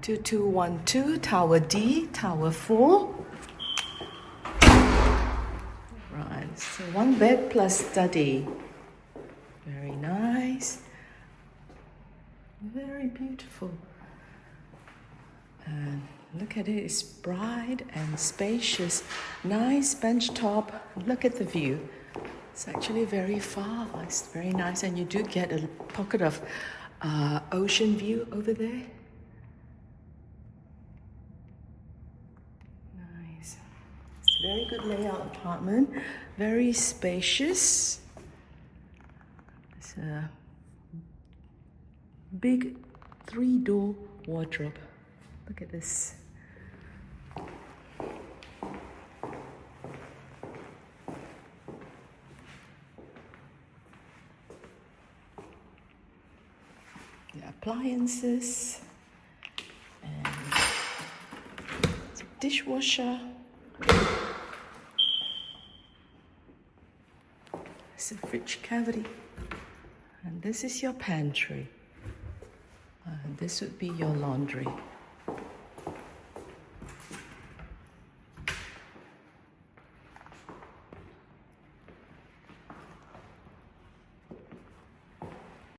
2212, Tower D, Tower 4. Right, so 1 bed plus study. Very nice. Very beautiful. And look at it, it's bright and spacious. Nice bench top. Look at the view. It's actually very far. It's very nice, and you do get a pocket of ocean view over there. Nice. It's a very good layout apartment. Very spacious. It's a big 3-door wardrobe. Look at this. The appliances and it's a dishwasher. It's a fridge cavity, and this is your pantry. And this would be your laundry.